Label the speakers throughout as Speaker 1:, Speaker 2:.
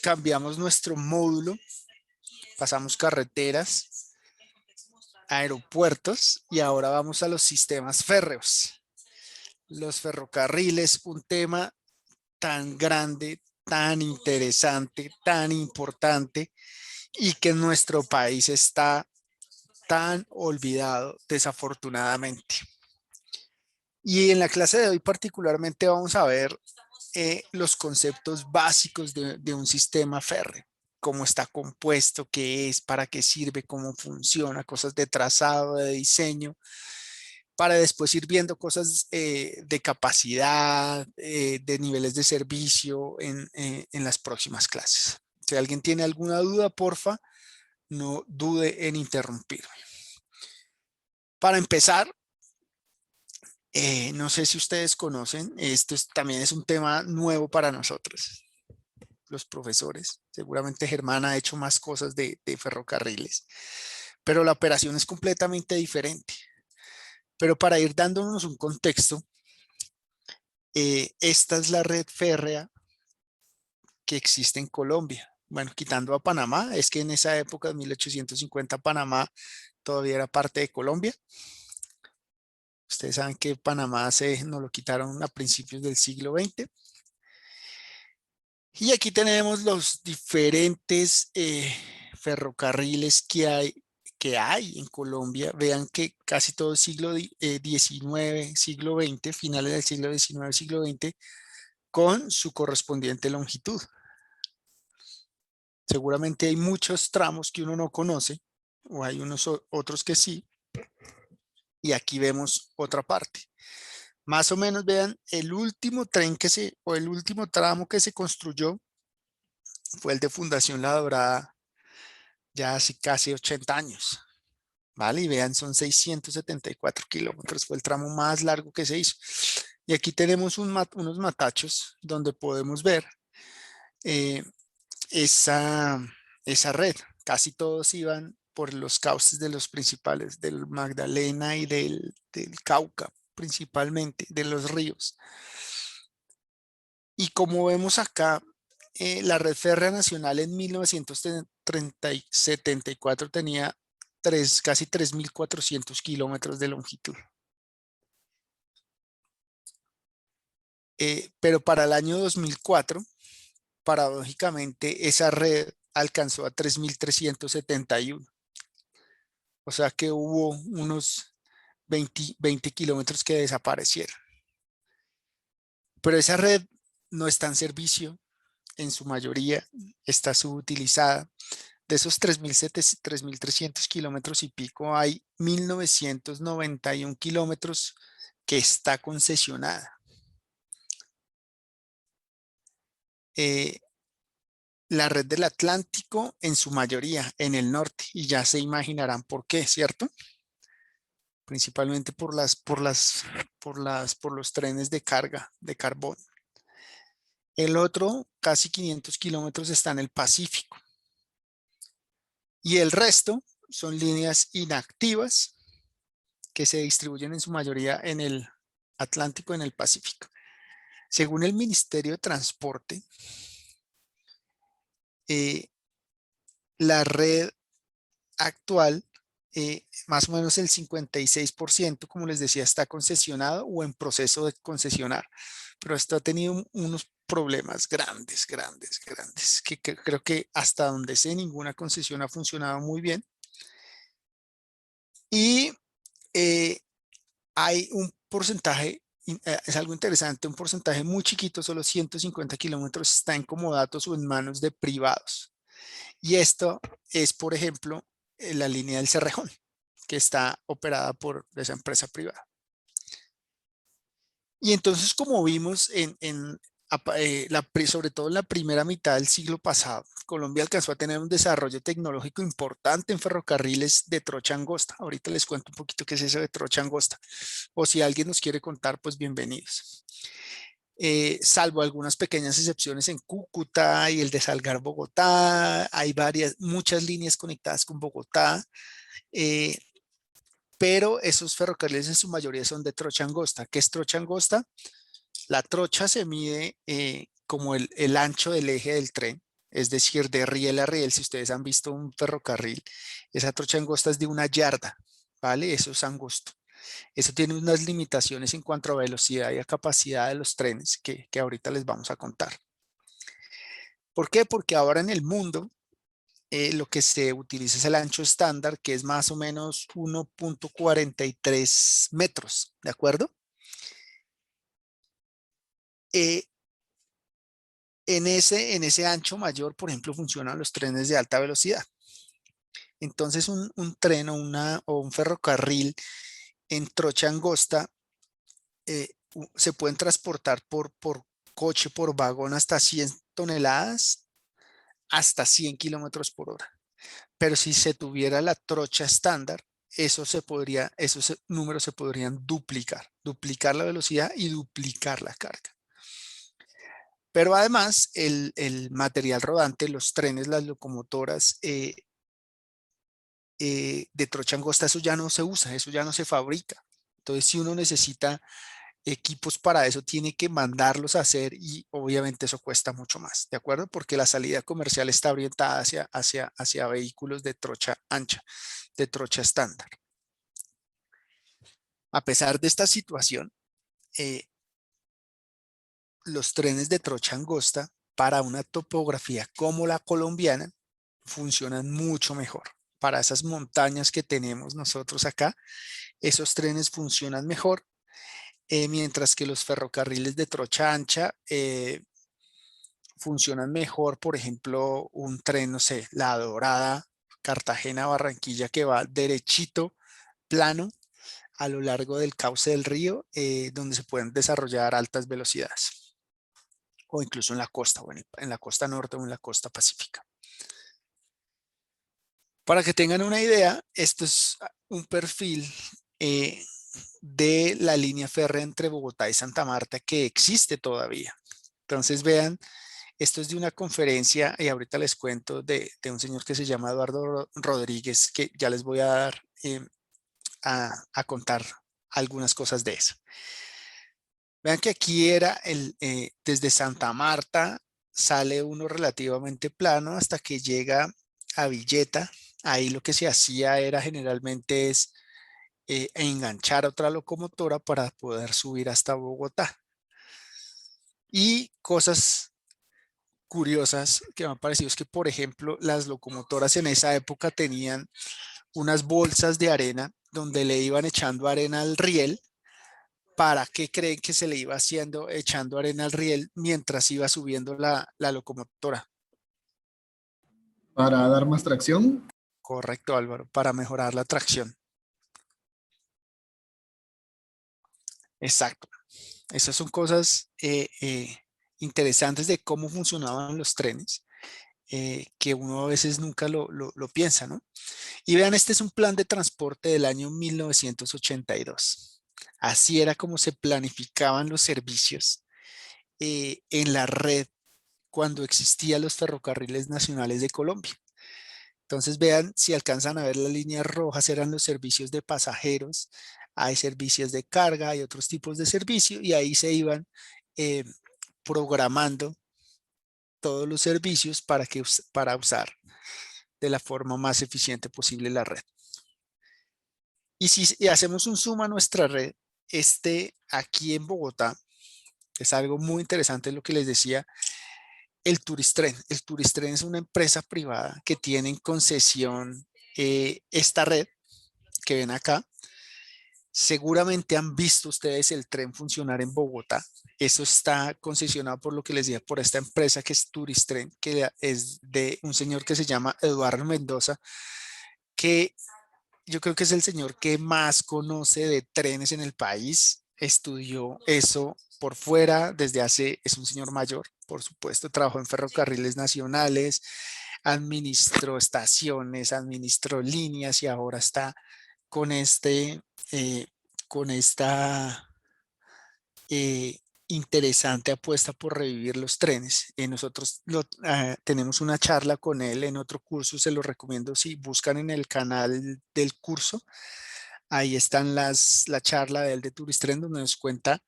Speaker 1: cambiamos nuestro módulo, pasamos carreteras, aeropuertos y ahora vamos a los sistemas férreos. Los ferrocarriles, un tema tan grande, tan interesante, tan importante y que en nuestro país está tan olvidado, desafortunadamente. Y en la clase de hoy particularmente vamos a ver los conceptos básicos de un sistema férreo, cómo está compuesto, qué es, para qué sirve, cómo funciona, cosas de trazado, de diseño, para después ir viendo cosas de capacidad, de niveles de servicio en las próximas clases. Si alguien tiene alguna duda, porfa, no dude en interrumpirme. Para empezar, no sé si ustedes conocen, también es un tema nuevo para nosotros, los profesores. Seguramente Germán ha hecho más cosas de ferrocarriles, pero la operación es completamente diferente. Pero para ir dándonos un contexto, esta es la red férrea que existe en Colombia. Bueno, quitando a Panamá, es que en esa época de 1850 Panamá todavía era parte de Colombia. Ustedes saben que Panamá nos lo quitaron a principios del siglo XX. Y aquí tenemos los diferentes ferrocarriles que hay en Colombia. Vean que casi todo el siglo XIX, siglo XX, finales del siglo XIX, siglo XX, con su correspondiente longitud. Seguramente hay muchos tramos que uno no conoce, o hay unos otros que sí. Y aquí vemos otra parte. Más o menos vean, el último tren o el último tramo que se construyó fue el de Fundación La Dorada, ya hace casi 80 años. ¿Vale? Y vean, son 674 kilómetros, fue el tramo más largo que se hizo. Y aquí tenemos unos matachos donde podemos ver eh, esa, esa red. Casi todos iban por los cauces de los principales, del Magdalena y del Cauca, principalmente, de los ríos. Y como vemos acá, la red férrea nacional en 1974 tenía casi 3.400 kilómetros de longitud. Pero para el año 2004, paradójicamente, esa red alcanzó a 3.371. O sea que hubo unos 20 kilómetros que desaparecieron. Pero esa red no está en servicio, en su mayoría está subutilizada. De esos 3.300 kilómetros y pico, hay 1.991 kilómetros que está concesionada. La red del Atlántico en su mayoría en el norte, y ya se imaginarán por qué, ¿cierto? Principalmente por los trenes de carga de carbón. El otro, casi 500 kilómetros, está en el Pacífico. Y el resto son líneas inactivas que se distribuyen en su mayoría en el Atlántico y en el Pacífico. Según el Ministerio de Transporte, la red actual, más o menos el 56%, como les decía, está concesionado o en proceso de concesionar. Pero esto ha tenido unos problemas grandes, que creo que hasta donde sé ninguna concesión ha funcionado muy bien. Y hay un porcentaje, es algo interesante, un porcentaje muy chiquito, solo 150 kilómetros, está en comodatos o en manos de privados. Y esto es, por ejemplo, la línea del Cerrejón, que está operada por esa empresa privada. Y entonces, como vimos sobre todo en la primera mitad del siglo pasado, Colombia alcanzó a tener un desarrollo tecnológico importante en ferrocarriles de trocha angosta. Ahorita les cuento un poquito qué es eso de trocha angosta. O si alguien nos quiere contar, pues bienvenidos. Salvo algunas pequeñas excepciones en Cúcuta y el de Salgar Bogotá, hay muchas líneas conectadas con Bogotá, pero esos ferrocarriles en su mayoría son de trocha angosta. ¿Qué es trocha angosta? La trocha se mide como el ancho del eje del tren, es decir, de riel a riel. Si ustedes han visto un ferrocarril, esa trocha angosta es de 1 yarda, ¿vale? Eso es angosto. Eso tiene unas limitaciones en cuanto a velocidad y a capacidad de los trenes que ahorita les vamos a contar. ¿Por qué? Porque ahora en el mundo lo que se utiliza es el ancho estándar, que es más o menos 1.43 metros, ¿de acuerdo? Eh, en ese ancho mayor, por ejemplo, funcionan los trenes de alta velocidad. Entonces, un tren o un ferrocarril en trocha angosta se pueden transportar por coche, por vagón, hasta 100 toneladas, hasta 100 kilómetros por hora. Pero si se tuviera la trocha estándar, esos números se podrían duplicar la velocidad y duplicar la carga. Pero además, el material rodante, los trenes, las locomotoras de trocha angosta, eso ya no se usa, eso ya no se fabrica. Entonces, si uno necesita equipos para eso, tiene que mandarlos a hacer y obviamente eso cuesta mucho más, ¿de acuerdo? Porque la salida comercial está orientada hacia vehículos de trocha ancha, de trocha estándar. A pesar de esta situación, eh, los trenes de trocha angosta para una topografía como la colombiana funcionan mucho mejor. Para esas montañas que tenemos nosotros acá, esos trenes funcionan mejor, mientras que los ferrocarriles de trocha ancha funcionan mejor. Por ejemplo, un tren, no sé, La Dorada, Cartagena, Barranquilla, que va derechito, plano, a lo largo del cauce del río, donde se pueden desarrollar altas velocidades, o incluso en la costa, o en la costa norte o en la costa pacífica. Para que tengan una idea, esto es un perfil de la línea férrea entre Bogotá y Santa Marta que existe todavía. Entonces vean, esto es de una conferencia y ahorita les cuento de un señor que se llama Eduardo Rodríguez, que ya les voy a dar a contar algunas cosas de eso. Vean que aquí era desde Santa Marta sale uno relativamente plano hasta que llega a Villeta. Ahí lo que se hacía era generalmente es enganchar otra locomotora para poder subir hasta Bogotá. Y cosas curiosas que me han parecido es que, por ejemplo, las locomotoras en esa época tenían unas bolsas de arena donde le iban echando arena al riel. ¿Para qué creen que se le iba haciendo, echando arena al riel mientras iba subiendo la locomotora?
Speaker 2: Para dar más tracción.
Speaker 1: Correcto, Álvaro, para mejorar la tracción. Exacto. Esas son cosas interesantes de cómo funcionaban los trenes, que uno a veces nunca lo piensa, ¿no? Y vean, este es un plan de transporte del año 1982. Así era como se planificaban los servicios en la red cuando existían los ferrocarriles nacionales de Colombia. Entonces vean, si alcanzan a ver las líneas rojas, eran los servicios de pasajeros, hay servicios de carga, hay otros tipos de servicio y ahí se iban eh, programando todos los servicios para usar de la forma más eficiente posible la red. Y si hacemos un zoom a nuestra red, aquí en Bogotá, es algo muy interesante lo que les decía, el Turistren. El Turistren es una empresa privada que tiene en concesión esta red que ven acá. Seguramente han visto ustedes el tren funcionar en Bogotá. Eso está concesionado por lo que les decía, por esta empresa que es Turistren, que es de un señor que se llama Eduardo Mendoza, que yo creo que es el señor que más conoce de trenes en el país. Estudió eso por fuera es un señor mayor, por supuesto, trabajó en ferrocarriles nacionales, administró estaciones, administró líneas y ahora está con eh, con esta interesante apuesta por revivir los trenes. Nosotros tenemos una charla con él en otro curso, se lo recomiendo si buscan en el canal del curso. Ahí están la charla de él de Turistren donde nos cuenta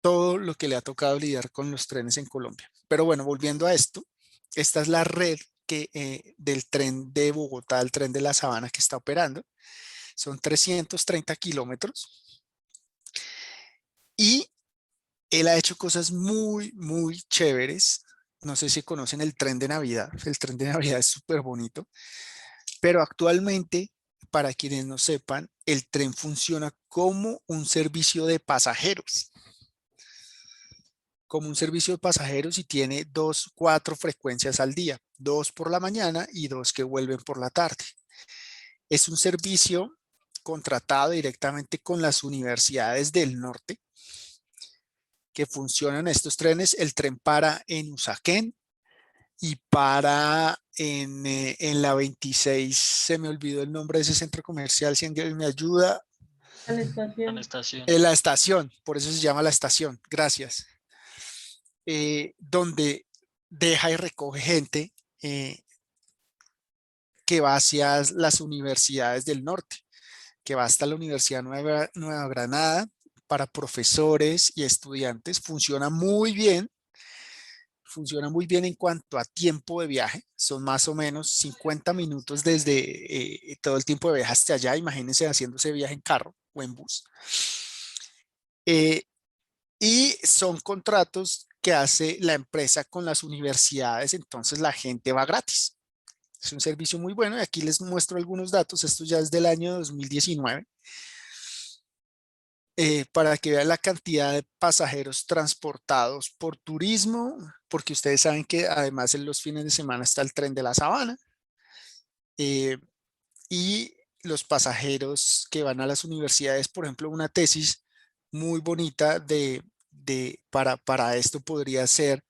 Speaker 1: todo lo que le ha tocado lidiar con los trenes en Colombia. Pero bueno, volviendo a esto, esta es la red del tren de Bogotá, el tren de la Sabana que está operando. Son 330 kilómetros y él ha hecho cosas muy, muy chéveres. No sé si conocen el tren de Navidad. El tren de Navidad es súper bonito, pero actualmente, para quienes no sepan, el tren funciona como un servicio de pasajeros. Como un servicio de pasajeros y tiene cuatro frecuencias al día, dos por la mañana y dos que vuelven por la tarde. Es un servicio contratado directamente con las universidades del norte que funcionan estos trenes. El tren para en Usaquén y para en la 26, se me olvidó el nombre de ese centro comercial, si alguien me ayuda.
Speaker 2: A la
Speaker 3: A la
Speaker 2: estación.
Speaker 3: estación.
Speaker 1: En la estación, por eso se llama la estación, gracias. Donde deja y recoge gente que va hacia las universidades del norte, que va hasta la Universidad Nueva Granada para profesores y estudiantes. Funciona muy bien en cuanto a tiempo de viaje. Son más o menos 50 minutos desde todo el tiempo de viaje hasta allá. Imagínense haciendo ese viaje en carro o en bus. Eh, y son contratos que hace la empresa con las universidades, entonces la gente va gratis. Es un servicio muy bueno y aquí les muestro algunos datos. Esto ya es del año 2019. Para que vean la cantidad de pasajeros transportados por turismo, porque ustedes saben que además en los fines de semana está el tren de la Sabana, eh, y los pasajeros que van a las universidades. Por ejemplo, una tesis muy bonita para esto podría ser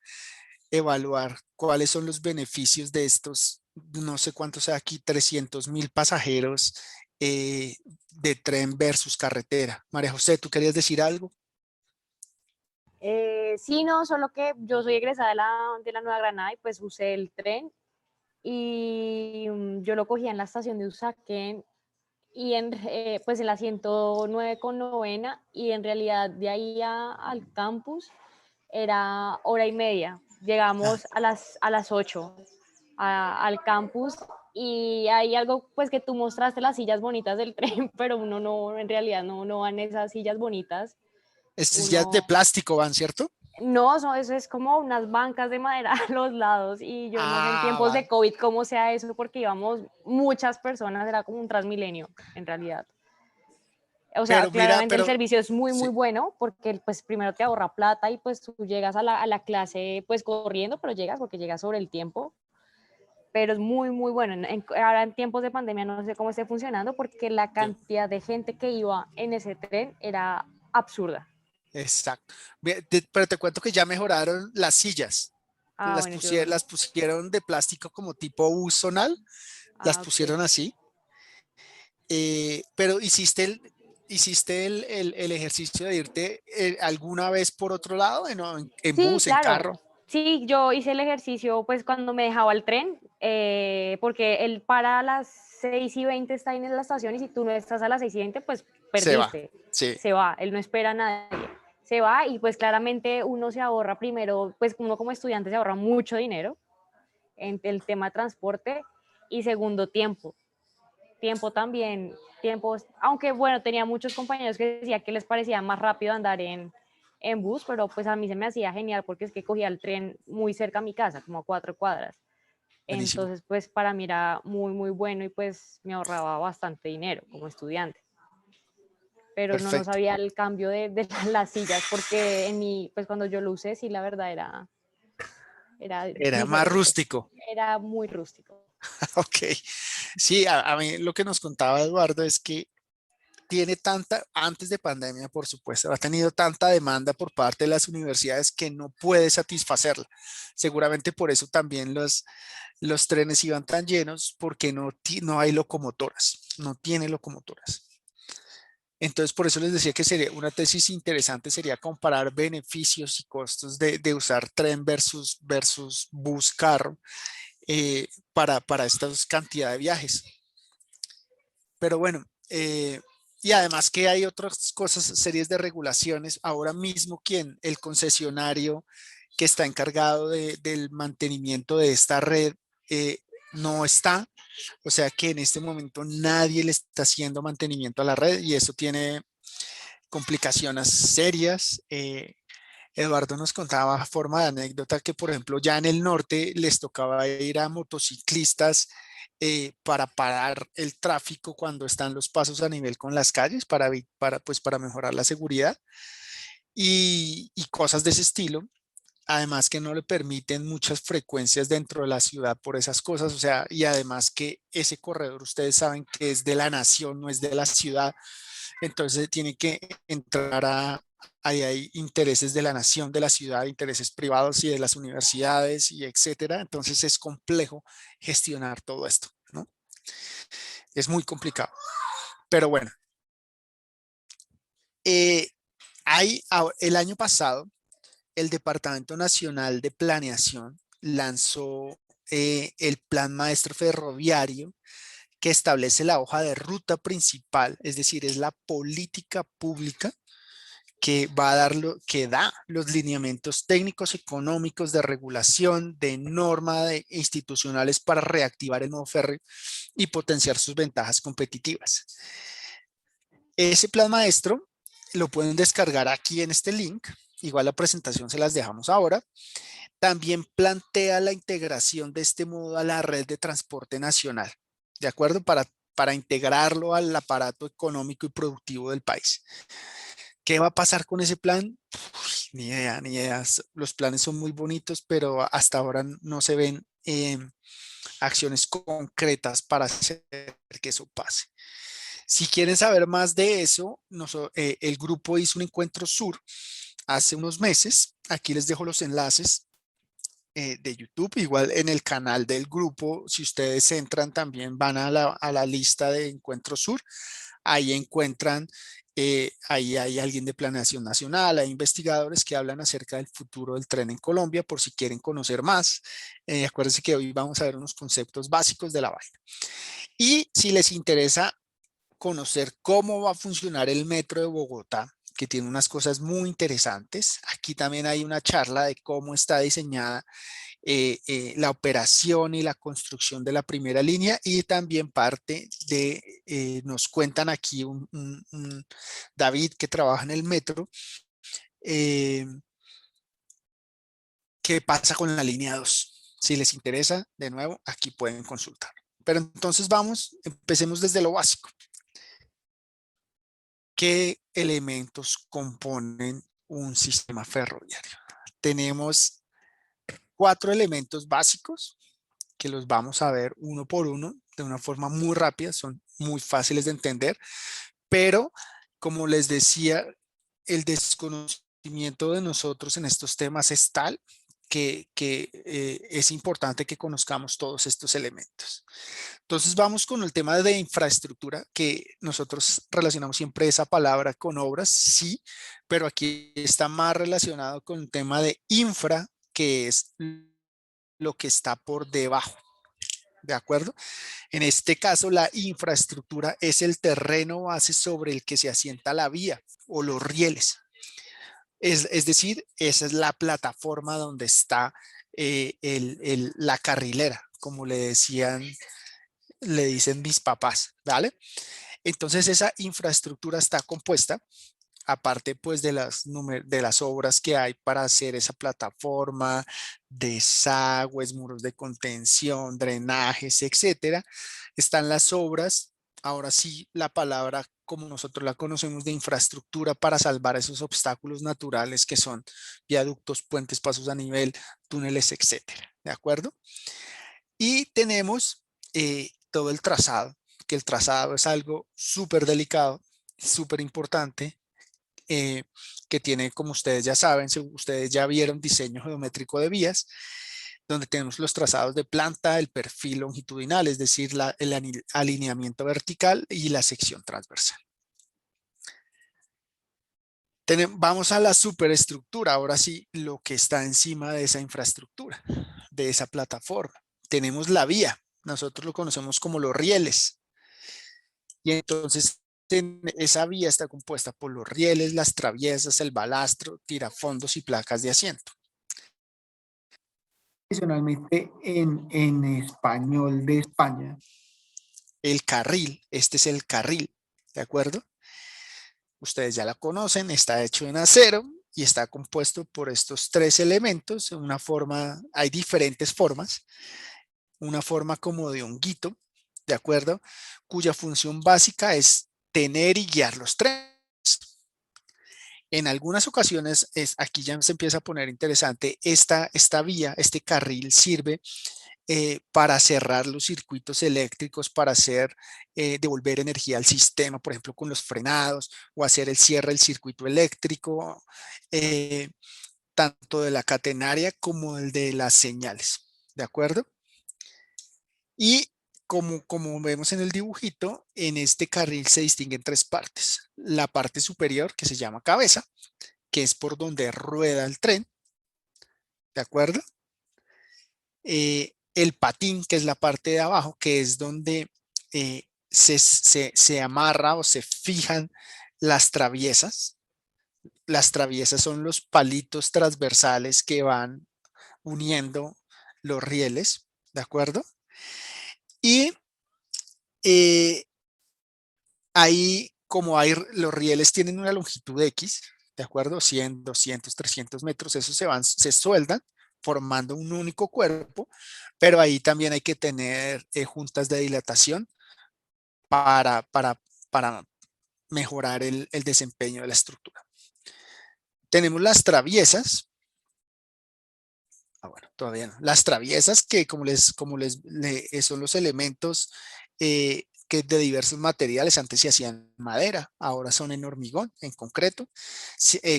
Speaker 1: evaluar cuáles son los beneficios de estos, no sé cuántos sea aquí, 300.000 pasajeros de tren versus carretera. María José, ¿tú querías decir algo?
Speaker 2: Sí, no, solo que yo soy egresada de la Nueva Granada y pues usé el tren y yo lo cogía en la estación de Usaquén y pues en la 109 con novena y en realidad de ahí al campus era hora y media.
Speaker 1: Ah,
Speaker 2: Llegamos a las 8 al campus y hay algo pues que tú mostraste las sillas bonitas del tren, pero uno no, en realidad no van esas sillas bonitas.
Speaker 1: estos ya de
Speaker 2: Uno,
Speaker 1: plástico van, ¿cierto?
Speaker 2: no, eso es como unas bancas de madera a los lados y yo no sé en
Speaker 1: Ah,
Speaker 2: tiempos de
Speaker 1: vale.
Speaker 2: COVID cómo sea eso porque íbamos muchas personas, era como un transmilenio en realidad. O sea,
Speaker 1: Pero mira,
Speaker 2: claramente el
Speaker 1: pero
Speaker 2: servicio es muy, muy
Speaker 1: sí,
Speaker 2: bueno porque pues primero te ahorra plata y pues tú llegas a la clase pues corriendo, pero llegas porque llegas sobre el tiempo, pero es muy, muy bueno. Ahora en tiempos de pandemia no sé cómo esté funcionando porque la
Speaker 1: sí,
Speaker 2: cantidad de gente que iba en ese tren era absurda.
Speaker 1: exacto. Pero te cuento que ya mejoraron las sillas.
Speaker 2: Ah, bueno,
Speaker 1: Las pusieron de plástico como tipo usonal, las
Speaker 2: ok.
Speaker 1: pusieron así. Pero hiciste el ejercicio de irte alguna vez por otro lado, en
Speaker 2: Sí,
Speaker 1: bus, en
Speaker 2: claro.
Speaker 1: carro.
Speaker 2: Sí, yo hice el ejercicio pues cuando me dejaba el tren, porque él para a las 6:20 está ahí en la estación y si tú no estás a las 6:20 pues
Speaker 1: Se va.
Speaker 2: perdiste,
Speaker 1: Sí,
Speaker 2: se va, él no espera a nadie, se va y pues claramente uno se ahorra primero, pues uno como estudiante se ahorra mucho dinero en el tema de transporte y segundo tiempo también, tiempos, aunque bueno, tenía muchos compañeros que decía que les parecía más rápido andar en bus, pero pues a mí se me hacía genial porque es que cogía el tren muy cerca a mi casa, como a 4 cuadras.
Speaker 1: buenísimo.
Speaker 2: Entonces, pues para mí era muy, muy bueno y pues me ahorraba bastante dinero como estudiante. Pero no
Speaker 1: Perfecto.
Speaker 2: sabía el cambio de las sillas porque en mi, pues cuando yo lo usé, sí, la verdad era
Speaker 1: Era más
Speaker 2: diferente.
Speaker 1: rústico.
Speaker 2: Era muy rústico.
Speaker 1: Ok. Sí, a mí lo que nos contaba Eduardo es que tiene tanta, antes de pandemia, por supuesto, ha tenido tanta demanda por parte de las universidades que no puede satisfacerla. Seguramente por eso también los trenes iban tan llenos, porque no hay locomotoras, no tiene locomotoras. Entonces, por eso les decía que sería una tesis interesante, sería comparar beneficios y costos de usar tren versus bus, carro, para esta cantidad de viajes. Pero bueno, Y además que hay otras cosas, series de regulaciones. Ahora mismo, el concesionario que está encargado del mantenimiento de esta red eh, no está. O sea que en este momento nadie le está haciendo mantenimiento a la red y eso tiene complicaciones serias. Eduardo nos contaba a forma de anécdota que, por ejemplo, ya en el norte les tocaba ir a motociclistas para parar el tráfico cuando están los pasos a nivel con las calles para mejorar la seguridad y cosas de ese estilo. Además que no le permiten muchas frecuencias dentro de la ciudad por esas cosas, o sea, y además que ese corredor ustedes saben que es de la nación, no es de la ciudad, entonces tiene que entrar ahí hay intereses de la nación, de la ciudad, intereses privados y de las universidades y etcétera, entonces es complejo gestionar todo esto, ¿no? Es muy complicado, pero bueno, eh, el año pasado el Departamento Nacional de Planeación lanzó el Plan Maestro Ferroviario que establece la hoja de ruta principal, es decir, es la política pública que va a que da los lineamientos técnicos, económicos, de regulación, de norma institucionales para reactivar el nuevo férreo y potenciar sus ventajas competitivas. Ese plan maestro lo pueden descargar aquí en este link. Igual la presentación se las dejamos ahora. También plantea la integración de este modo a la red de transporte nacional, ¿de acuerdo? Para integrarlo al aparato económico y productivo del país. ¿Qué va a pasar con ese plan? Ni idea, ni idea. Los planes son muy bonitos, pero hasta ahora no se ven acciones concretas para hacer que eso pase. Si quieren saber más de eso, el grupo hizo un encuentro sur hace unos meses. Aquí les dejo los enlaces de YouTube, igual en el canal del grupo, si ustedes entran también van a la lista de Encuentro Sur, ahí encuentran, ahí hay alguien de Planeación Nacional, hay investigadores que hablan acerca del futuro del tren en Colombia, por si quieren conocer más. Acuérdense que hoy vamos a ver unos conceptos básicos de la vaina. Y si les interesa conocer cómo va a funcionar el metro de Bogotá, que tiene unas cosas muy interesantes. Aquí también hay una charla de cómo está diseñada la operación y la construcción de la primera línea y también parte nos cuentan aquí un David que trabaja en el metro, eh, qué pasa con la línea 2. Si les interesa, de nuevo, aquí pueden consultar. Pero entonces empecemos desde lo básico. ¿Qué elementos componen un sistema ferroviario? Tenemos 4 elementos básicos que los vamos a ver uno por uno de una forma muy rápida, son muy fáciles de entender, pero como les decía, el desconocimiento de nosotros en estos temas es tal que es importante que conozcamos todos estos elementos. Entonces vamos con el tema de infraestructura, que nosotros relacionamos siempre esa palabra con obras, sí, pero aquí está más relacionado con el tema de infra, que es lo que está por debajo. ¿De acuerdo? En este caso, la infraestructura es el terreno base sobre el que se asienta la vía o los rieles. Es decir, esa es la plataforma donde está la carrilera, como le dicen mis papás, ¿vale? Entonces esa infraestructura está compuesta, aparte pues de las obras que hay para hacer esa plataforma, desagües, muros de contención, drenajes, etcétera, están las obras, ahora sí la palabra como nosotros la conocemos de infraestructura para salvar esos obstáculos naturales que son viaductos, puentes, pasos a nivel, túneles, etcétera, ¿de acuerdo? Y tenemos todo el trazado, que el trazado es algo súper delicado, súper importante, que tiene, como ustedes ya saben, ustedes ya vieron diseño geométrico de vías, donde tenemos los trazados de planta, el perfil longitudinal, es decir, el alineamiento vertical y la sección transversal. Vamos a la superestructura, ahora sí, lo que está encima de esa infraestructura, de esa plataforma. Tenemos la vía, nosotros lo conocemos como los rieles. Y entonces esa vía está compuesta por los rieles, las traviesas, el balastro, tirafondos y placas de asiento. Adicionalmente, en español de España, el carril, este es el carril, ¿de acuerdo? Ustedes ya la conocen, está hecho en acero y está compuesto por estos tres elementos. Una forma, hay diferentes formas. Una forma como de honguito, ¿de acuerdo? Cuya función básica es tener y guiar los trenes. En algunas ocasiones, aquí ya se empieza a poner interesante, esta vía, este carril sirve para cerrar los circuitos eléctricos, para devolver energía al sistema, por ejemplo, con los frenados o hacer el cierre del circuito eléctrico, tanto de la catenaria como el de las señales, ¿de acuerdo? Y como vemos en el dibujito, en este carril se distinguen tres partes. La parte superior, que se llama cabeza, que es por donde rueda el tren, ¿de acuerdo? El patín, que es la parte de abajo, que es donde se amarra o se fijan las traviesas. Las traviesas son los palitos transversales que van uniendo los rieles, ¿de acuerdo? Y ahí, los rieles tienen una longitud X, ¿de acuerdo? 100, 200, 300 metros, esos se sueldan formando un único cuerpo, pero ahí también hay que tener juntas de dilatación para mejorar el desempeño de la estructura. Tenemos las traviesas. Bueno, todavía no. Las traviesas que son los elementos que de diversos materiales, antes se hacían en madera, ahora son en hormigón, en concreto,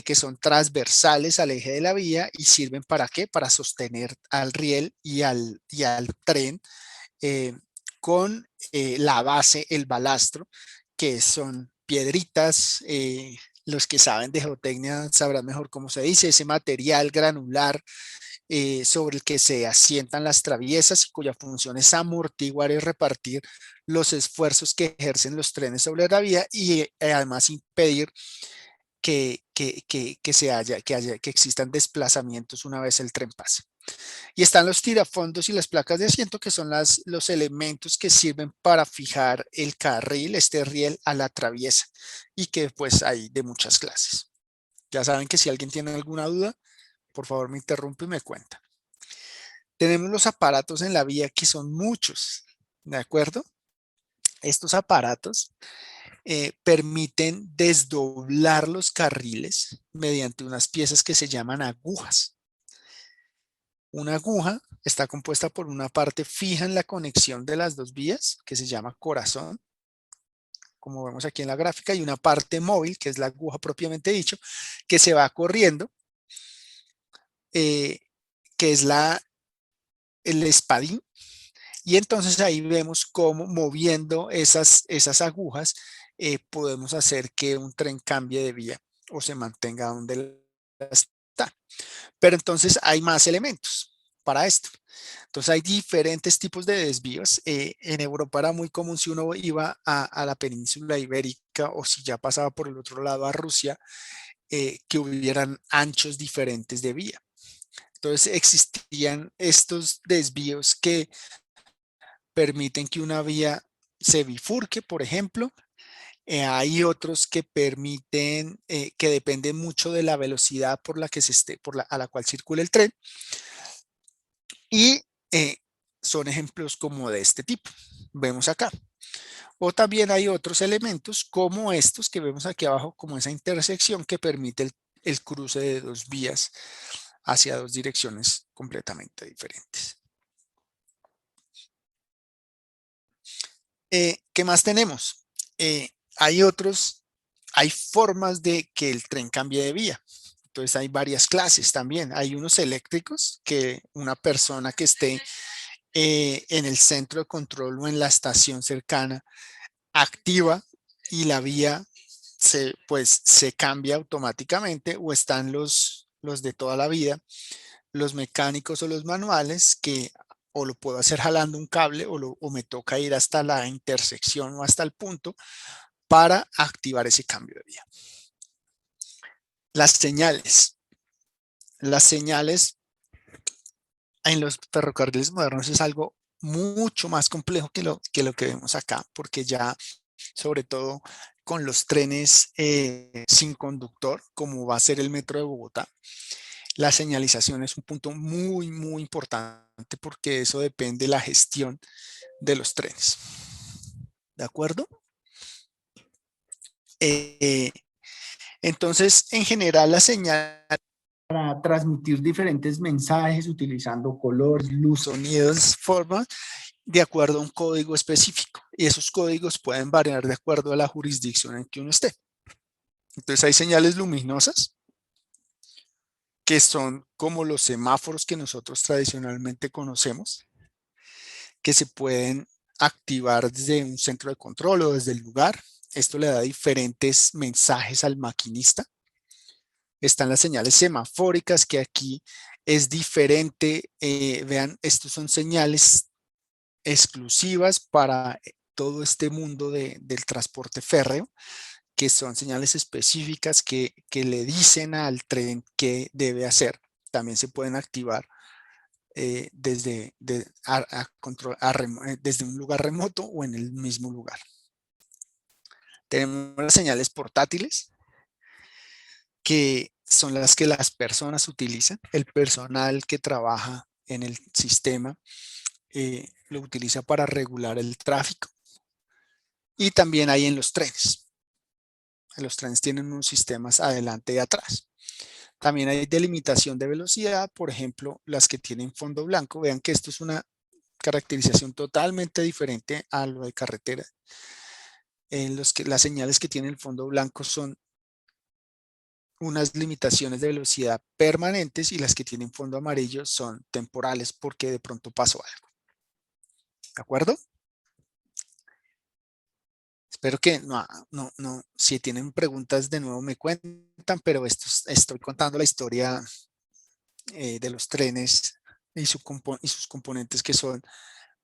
Speaker 1: que son transversales al eje de la vía y sirven ¿para qué? Para sostener al riel y al tren con la base, el balastro, que son piedritas. Los que saben de geotecnia sabrán mejor cómo se dice, ese material granular sobre el que se asientan las traviesas y cuya función es amortiguar y repartir los esfuerzos que ejercen los trenes sobre la vía y además impedir que existan desplazamientos una vez el tren pase. Y están los tirafondos y las placas de asiento, que son los elementos que sirven para fijar el carril, este riel, a la traviesa, y que pues hay de muchas clases. Ya saben que si alguien tiene alguna duda, por favor me interrumpe y me cuenta. Tenemos los aparatos en la vía, que son muchos, ¿de acuerdo? Estos aparatos permiten desdoblar los carriles mediante unas piezas que se llaman agujas. Una aguja está compuesta por una parte fija en la conexión de las dos vías, que se llama corazón, como vemos aquí en la gráfica, y una parte móvil, que es la aguja propiamente dicho, que se va corriendo, que es el espadín. Y entonces ahí vemos cómo moviendo esas agujas podemos hacer que un tren cambie de vía o se mantenga donde está. Pero entonces hay más elementos para esto. Entonces hay diferentes tipos de desvíos. En Europa era muy común, si uno iba a la península ibérica o si ya pasaba por el otro lado a Rusia, que hubieran anchos diferentes de vía. Entonces existían estos desvíos que permiten que una vía se bifurque, por ejemplo. Hay otros que permiten, que dependen mucho de la velocidad por la que a la cual circula el tren. Y son ejemplos como de este tipo. Vemos acá. O también hay otros elementos como estos que vemos aquí abajo, como esa intersección que permite el cruce de dos vías hacia dos direcciones completamente diferentes. ¿Qué más tenemos? Hay formas de que el tren cambie de vía. Entonces hay varias clases también. Hay unos eléctricos que una persona que esté en el centro de control o en la estación cercana activa y la vía se cambia automáticamente, o están los de toda la vida, los mecánicos o los manuales, que o lo puedo hacer jalando un cable o me toca ir hasta la intersección o hasta el punto para activar ese cambio de vía. Las señales. Las señales en los ferrocarriles modernos es algo mucho más complejo que lo que vemos acá, porque ya, sobre todo con los trenes sin conductor, como va a ser el metro de Bogotá, la señalización es un punto muy, muy importante porque eso depende de la gestión de los trenes. ¿De acuerdo? Entonces, en general, la señal para transmitir diferentes mensajes utilizando colores, luz, sonidos, formas, de acuerdo a un código específico. Y esos códigos pueden variar de acuerdo a la jurisdicción en que uno esté. Entonces, hay señales luminosas, que son como los semáforos que nosotros tradicionalmente conocemos, que se pueden activar desde un centro de control o desde el lugar. Esto le da diferentes mensajes al maquinista. Están las señales semafóricas, que aquí es diferente. Vean, estos son señales exclusivas para todo este mundo del transporte férreo, que son señales específicas que le dicen al tren qué debe hacer. También se pueden activar desde un lugar remoto o en el mismo lugar. Tenemos las señales portátiles, que son las que las personas utilizan. El personal que trabaja en el sistema lo utiliza para regular el tráfico. Y también hay en los trenes. Los trenes tienen unos sistemas adelante y atrás. También hay delimitación de velocidad, por ejemplo, las que tienen fondo blanco. Vean que esto es una caracterización totalmente diferente a lo de carretera. Las señales que tienen el fondo blanco son unas limitaciones de velocidad permanentes, y las que tienen fondo amarillo son temporales porque de pronto pasó algo. ¿De acuerdo? Espero que si tienen preguntas de nuevo me cuentan, pero estoy contando la historia de los trenes y sus componentes, que son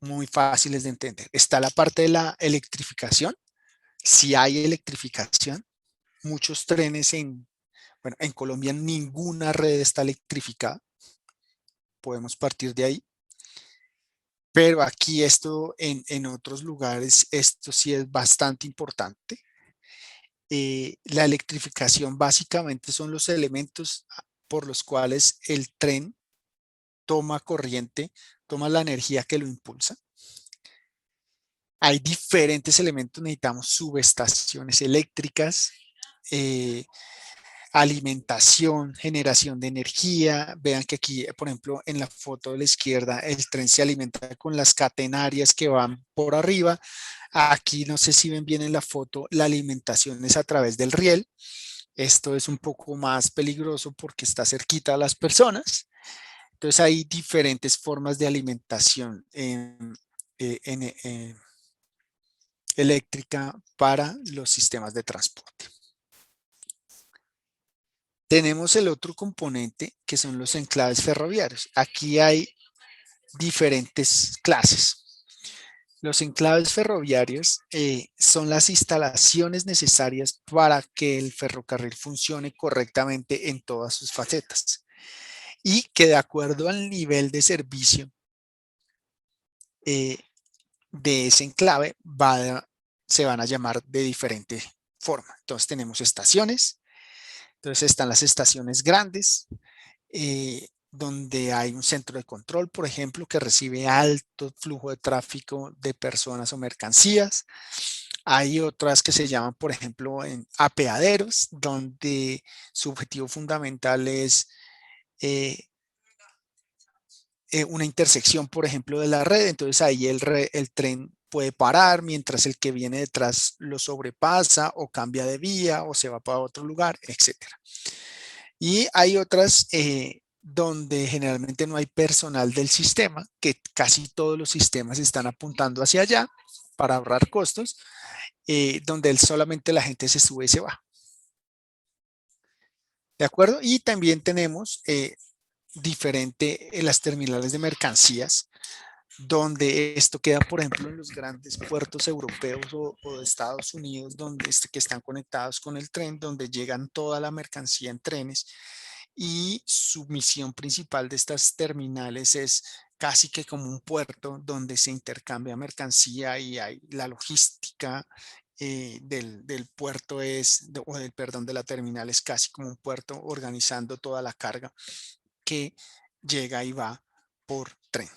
Speaker 1: muy fáciles de entender. Está la parte de la electrificación. Si hay electrificación, muchos trenes en Colombia ninguna red está electrificada. Podemos partir de ahí. Pero aquí en otros lugares, esto sí es bastante importante. La electrificación básicamente son los elementos por los cuales el tren toma corriente, toma la energía que lo impulsa. Hay diferentes elementos, necesitamos subestaciones eléctricas, alimentación, generación de energía. Vean que aquí, por ejemplo, en la foto de la izquierda, el tren se alimenta con las catenarias que van por arriba. Aquí no sé si ven bien en la foto, la alimentación es a través del riel. Esto es un poco más peligroso porque está cerquita a las personas. Entonces hay diferentes formas de alimentación eléctrica para los sistemas de transporte. Tenemos el otro componente, que son los enclaves ferroviarios. Aquí hay diferentes clases. Los enclaves ferroviarios son las instalaciones necesarias para que el ferrocarril funcione correctamente en todas sus facetas, y que de acuerdo al nivel de servicio de ese enclave se van a llamar de diferente forma. Entonces tenemos estaciones. Entonces están las estaciones grandes, donde hay un centro de control, por ejemplo, que recibe alto flujo de tráfico de personas o mercancías. Hay otras que se llaman, por ejemplo, en apeaderos, donde su objetivo fundamental es una intersección, por ejemplo, de la red. Entonces ahí el tren puede parar mientras el que viene detrás lo sobrepasa o cambia de vía o se va para otro lugar, etcétera. Y hay otras donde generalmente no hay personal del sistema, que casi todos los sistemas están apuntando hacia allá para ahorrar costos, donde solamente la gente se sube y se va. ¿De acuerdo? Y también tenemos las terminales de mercancías, donde esto queda, por ejemplo, en los grandes puertos europeos o de Estados Unidos, donde que están conectados con el tren, donde llegan toda la mercancía en trenes. Y su misión principal de estas terminales es casi que como un puerto donde se intercambia mercancía y hay la logística del puerto perdón, de la terminal es casi como un puerto organizando toda la carga que llega y va por tren.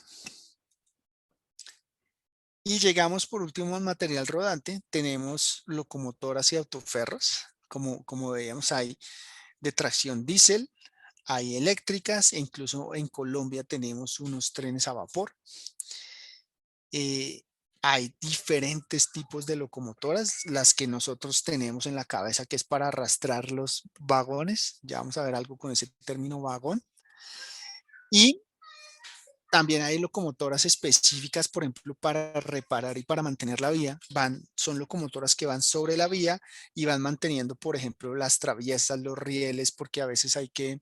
Speaker 1: Y llegamos por último al material rodante. Tenemos locomotoras y autoferros, como veíamos ahí, de tracción diésel, hay eléctricas e incluso en Colombia tenemos unos trenes a vapor. Hay diferentes tipos de locomotoras, las que nosotros tenemos en la cabeza que es para arrastrar los vagones. Ya vamos a ver algo con ese término vagón. Y también hay locomotoras específicas, por ejemplo, para reparar y para mantener la vía. Son locomotoras que van sobre la vía y van manteniendo, por ejemplo, las traviesas, los rieles, porque a veces hay que,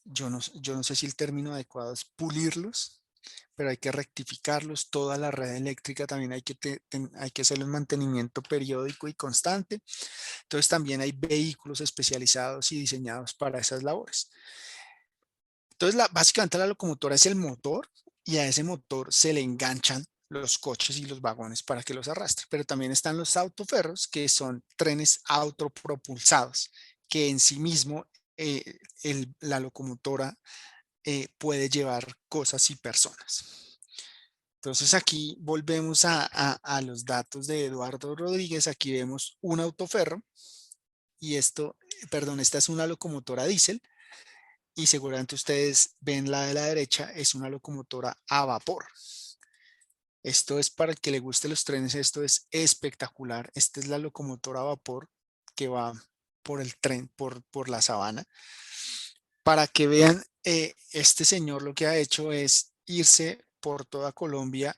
Speaker 1: yo no sé si el término adecuado es pulirlos, pero hay que rectificarlos. Toda la red eléctrica también hay que hacerle un mantenimiento periódico y constante. Entonces también hay vehículos especializados y diseñados para esas labores. Entonces, básicamente la locomotora es el motor y a ese motor se le enganchan los coches y los vagones para que los arrastre. Pero también están los autoferros, que son trenes autopropulsados, que en sí mismo la locomotora puede llevar cosas y personas. Entonces aquí volvemos a los datos de Eduardo Rodríguez. Aquí vemos un autoferro y esta es una locomotora diésel. Y seguramente ustedes ven la de la derecha, es una locomotora a vapor. Esto es para el que le guste los trenes, esto es espectacular. Esta es la locomotora a vapor que va por el tren, por la sabana. Para que vean, este señor lo que ha hecho es irse por toda Colombia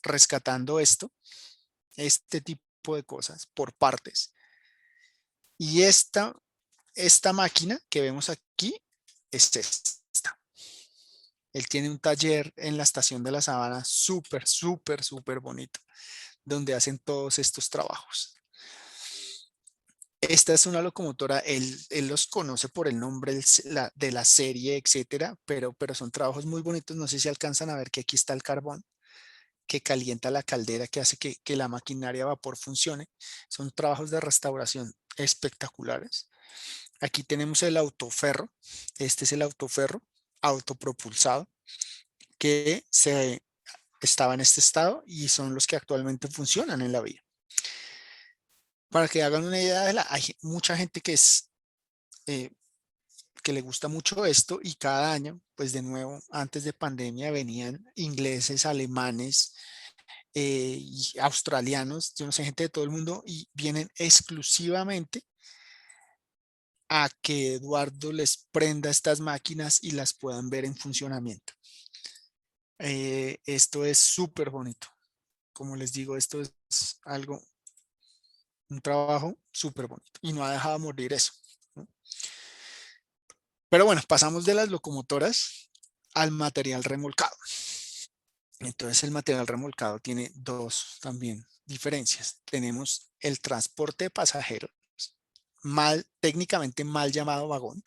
Speaker 1: rescatando este tipo de cosas por partes. Y esta máquina que vemos aquí es esta. Él tiene un taller en la estación de la Sabana súper, súper, súper bonito, donde hacen todos estos trabajos. Esta es una locomotora, él los conoce por el nombre de la serie, etcétera, pero son trabajos muy bonitos. No sé si alcanzan a ver que aquí está el carbón que calienta la caldera, que hace que la maquinaria a vapor funcione. Son trabajos de restauración espectaculares. Aquí tenemos el autoferro. Este es el autoferro autopropulsado que estaba en este estado y son los que actualmente funcionan en la vía. Para que hagan una idea, hay mucha gente que le gusta mucho esto y cada año, pues de nuevo, antes de pandemia venían ingleses, alemanes y australianos, yo no sé, gente de todo el mundo y vienen exclusivamente a que Eduardo les prenda estas máquinas y las puedan ver en funcionamiento. Esto es súper bonito. Como les digo, esto es un trabajo súper bonito y no ha dejado morir eso, ¿no? Pero bueno, pasamos de las locomotoras al material remolcado. Entonces el material remolcado tiene dos también diferencias. Tenemos el transporte de pasajeros, técnicamente mal llamado vagón,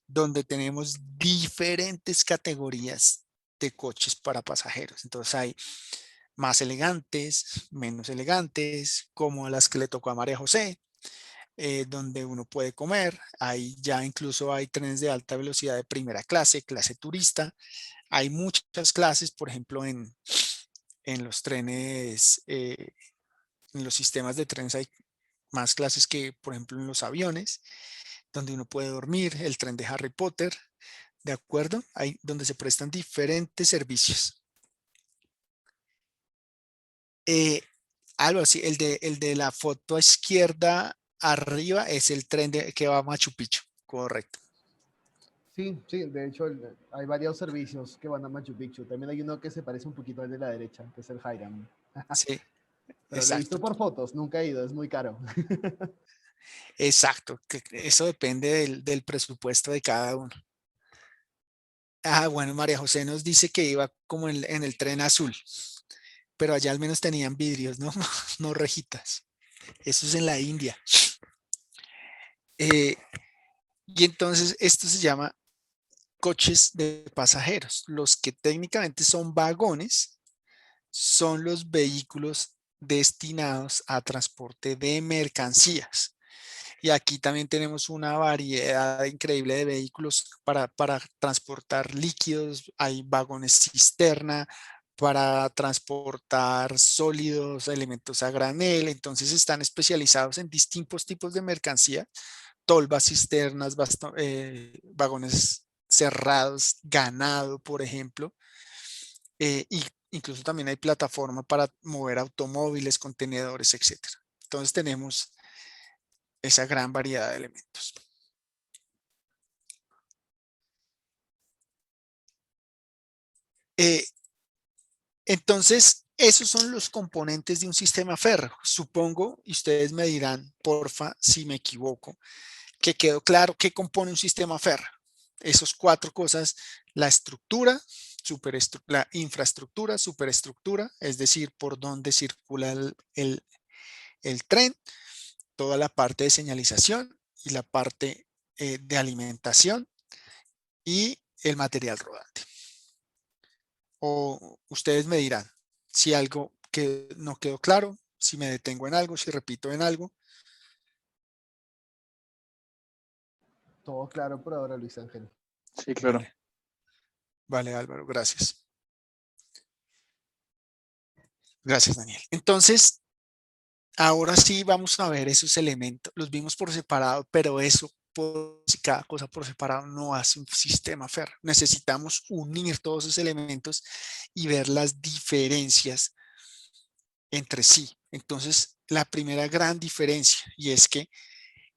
Speaker 1: donde tenemos diferentes categorías de coches para pasajeros. Entonces hay más elegantes, menos elegantes, como las que le tocó a María José, donde uno puede comer. Ya incluso hay trenes de alta velocidad de primera clase, clase turista. Hay muchas clases, por ejemplo, en los trenes, en los sistemas de trenes hay más clases que, por ejemplo, en los aviones, donde uno puede dormir, el tren de Harry Potter, ¿de acuerdo? Hay donde se prestan diferentes servicios. Algo así, el de la foto izquierda arriba es el tren que va a Machu Picchu, correcto.
Speaker 3: Sí, sí, de hecho hay varios servicios que van a Machu Picchu. También hay uno que se parece un poquito al de la derecha, que es el Hiram.
Speaker 1: Sí,
Speaker 3: Pero lo he
Speaker 1: exacto,
Speaker 3: visto por fotos, nunca he ido, es muy caro.
Speaker 1: exacto. Eso depende del presupuesto de cada uno. Bueno, María José nos dice que iba como en el tren azul, pero allá al menos tenían vidrios, ¿no? No rejitas. Eso es en la India. Eh, y entonces esto se llama coches de pasajeros. Los que técnicamente son vagones son los vehículos destinados a transporte de mercancías. Y aquí también tenemos una variedad increíble de vehículos para transportar líquidos. Hay vagones cisterna para transportar sólidos, elementos a granel. Entonces están especializados en distintos tipos de mercancía, tolvas, cisternas, vagones cerrados, ganado, por ejemplo. Y incluso también hay plataforma para mover automóviles, contenedores, etcétera. Entonces tenemos esa gran variedad de elementos. Eh, entonces, esos son los componentes de un sistema férreo. Supongo, y ustedes me dirán, porfa, si me equivoco, que quedó claro qué compone un sistema férreo. Esas cuatro cosas: la estructura, la infraestructura, superestructura, es decir, por dónde circula el tren, toda la parte de señalización y la parte de alimentación y el material rodante. O ustedes me dirán si algo que no quedó claro, si me detengo en algo, si repito en algo.
Speaker 3: Todo claro por ahora, Luis Ángel.
Speaker 4: Sí, claro.
Speaker 1: Vale, vale, Álvaro, gracias. Gracias, Daniel. Entonces, ahora sí vamos a ver esos elementos. Los vimos por separado, pero eso, cada cosa por separado no hace un sistema férreo. Necesitamos unir todos esos elementos y ver las diferencias entre sí. Entonces, la primera gran diferencia, y es que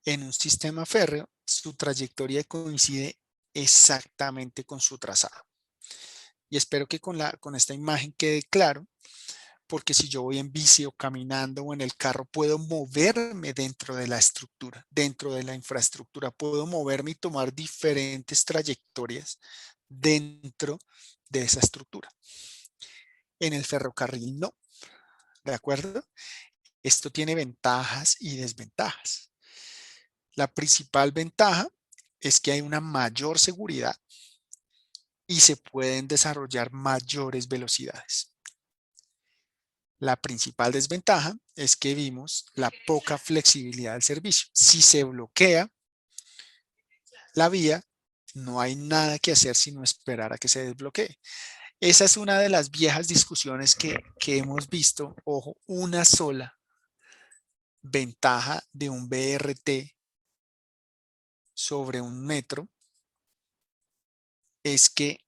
Speaker 1: en un sistema férreo, su trayectoria coincide exactamente con su trazado. Y espero que con esta imagen quede claro, porque si yo voy en bici o caminando o en el carro, puedo moverme dentro de la estructura, dentro de la infraestructura, puedo moverme y tomar diferentes trayectorias dentro de esa estructura. En el ferrocarril no, ¿de acuerdo? Esto tiene ventajas y desventajas. La principal ventaja es que hay una mayor seguridad y se pueden desarrollar mayores velocidades. La principal desventaja es que vimos la poca flexibilidad del servicio. Si se bloquea la vía, no hay nada que hacer sino esperar a que se desbloquee. Esa es una de las viejas discusiones que hemos visto. Ojo, una sola ventaja de un BRT sobre un metro es que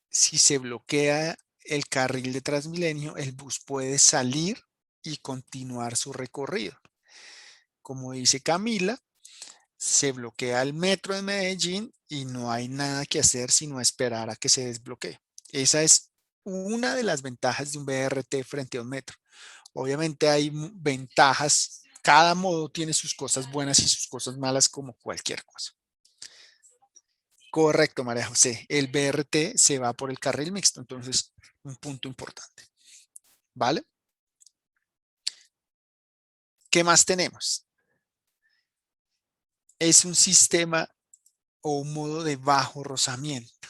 Speaker 1: si se bloquea el carril de Transmilenio, el bus puede salir y continuar su recorrido. Como dice Camila, se bloquea el metro de Medellín y no hay nada que hacer sino esperar a que se desbloquee. Esa es una de las ventajas de un BRT frente a un metro. Obviamente hay ventajas, cada modo tiene sus cosas buenas y sus cosas malas como cualquier cosa. Correcto, María José. El BRT se va por el carril mixto, entonces un punto importante. ¿Vale? ¿Qué más tenemos? Es un sistema o un modo de bajo rozamiento.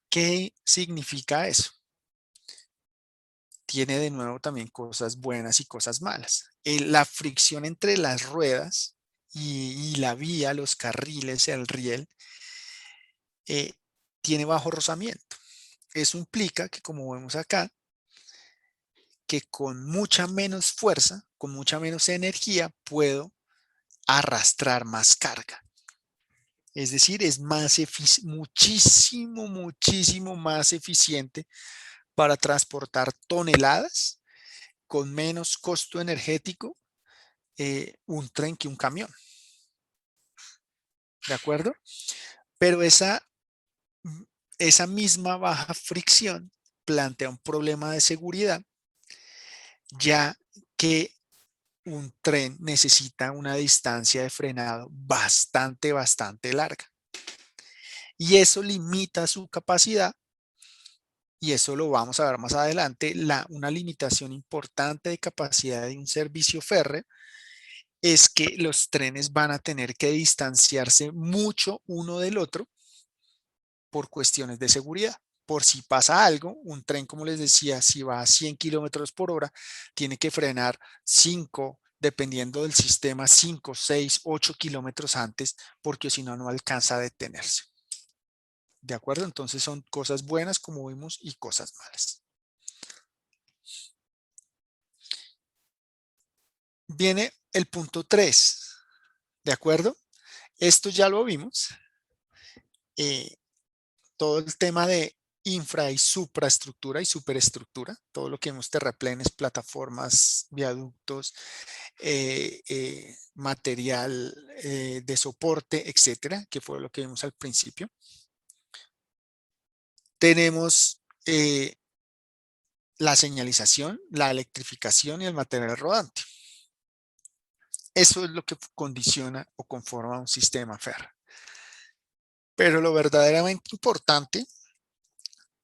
Speaker 1: ¿Qué significa eso? Tiene de nuevo también cosas buenas y cosas malas. La fricción entre las ruedas y la vía, los carriles, el riel, tiene bajo rozamiento. Eso implica que, como vemos acá, que con mucha menos fuerza, con mucha menos energía, puedo arrastrar más carga. Es decir, es muchísimo más eficiente para transportar toneladas con menos costo energético un tren que un camión. ¿De acuerdo? Pero esa misma baja fricción plantea un problema de seguridad, ya que un tren necesita una distancia de frenado bastante larga. y eso limita su capacidad. Y eso lo vamos a ver más adelante. Una limitación importante de capacidad de un servicio férreo es que los trenes van a tener que distanciarse mucho uno del otro por cuestiones de seguridad. Por si pasa algo, un tren, como les decía, si va a 100 kilómetros por hora, tiene que frenar 5, dependiendo del sistema, 5, 6, 8 kilómetros antes, porque si no, no alcanza a detenerse. ¿De acuerdo? Entonces son cosas buenas, como vimos, y cosas malas. Viene el punto 3. ¿De acuerdo? Esto ya lo vimos. Todo el tema de infra y supraestructura y superestructura, todo lo que vemos, terraplenes, plataformas, viaductos, material de soporte, etcétera, que fue lo que vimos al principio. Tenemos la señalización, la electrificación y el material rodante. Eso es lo que condiciona o conforma un sistema férreo. Pero lo verdaderamente importante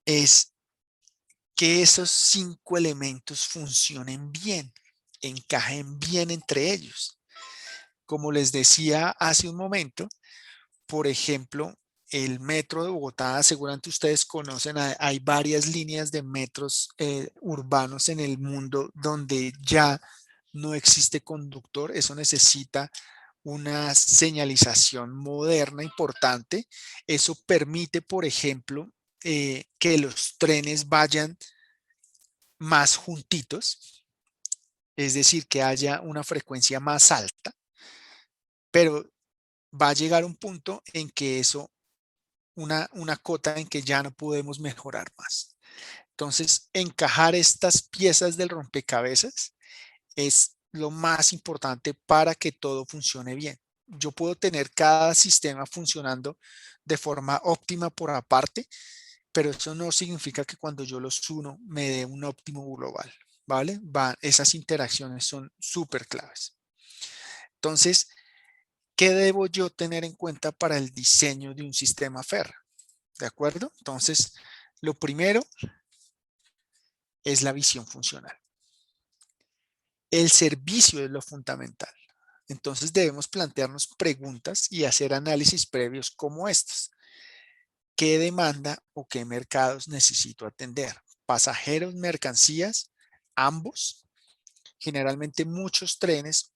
Speaker 1: es que esos 5 elementos funcionen bien, encajen bien entre ellos. Como les decía hace un momento, por ejemplo, el metro de Bogotá, seguramente ustedes conocen, hay varias líneas de metros urbanos en el mundo donde ya no existe conductor. Eso necesita una señalización moderna importante. Eso permite, por ejemplo, que los trenes vayan más juntitos, es decir, que haya una frecuencia más alta, pero va a llegar un punto en que eso, una cota en que ya no podemos mejorar más. Entonces, encajar estas piezas del rompecabezas es lo más importante para que todo funcione bien. Yo puedo tener cada sistema funcionando de forma óptima por aparte, pero eso no significa que cuando yo los uno me dé un óptimo global, ¿vale? Esas interacciones son súper claves. Entonces, ¿qué debo yo tener en cuenta para el diseño de un sistema férreo? ¿De acuerdo? Entonces, lo primero es la visión funcional. El servicio es lo fundamental. Entonces debemos plantearnos preguntas y hacer análisis previos como estos. ¿Qué demanda o qué mercados necesito atender? ¿Pasajeros, mercancías? Ambos. Generalmente muchos trenes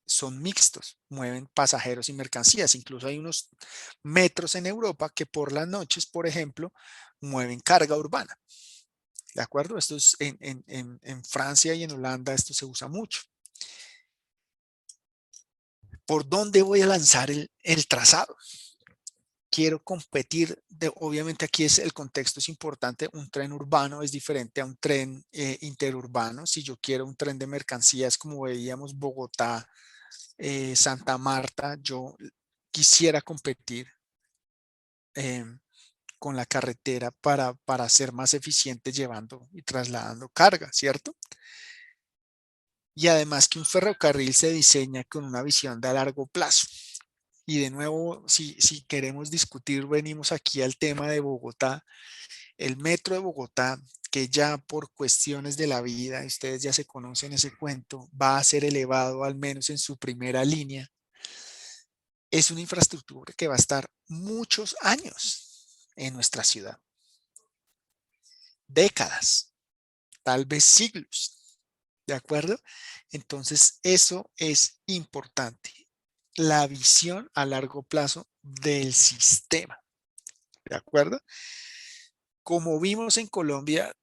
Speaker 1: son mixtos, mueven pasajeros y mercancías. Incluso hay unos metros en Europa que por las noches, por ejemplo, mueven carga urbana. ¿De acuerdo? Esto es en Francia y en Holanda esto se usa mucho. ¿Por dónde voy a lanzar el trazado? Quiero competir, obviamente aquí el contexto es importante, un tren urbano es diferente a un tren interurbano. Si yo quiero un tren de mercancías como veíamos Bogotá, Santa Marta, yo quisiera competir con la carretera para ser más eficiente llevando y trasladando carga, ¿cierto? Y además que un ferrocarril se diseña con una visión de a largo plazo. Y de nuevo, si queremos discutir, venimos aquí al tema de Bogotá. El metro de Bogotá, que ya por cuestiones de la vida, ustedes ya se conocen ese cuento, va a ser elevado al menos en su primera línea. Es una infraestructura que va a estar muchos años en nuestra ciudad. Décadas, tal vez siglos. ¿De acuerdo? Entonces, eso es importante. La visión a largo plazo del sistema. ¿De acuerdo? Como vimos en Colombia,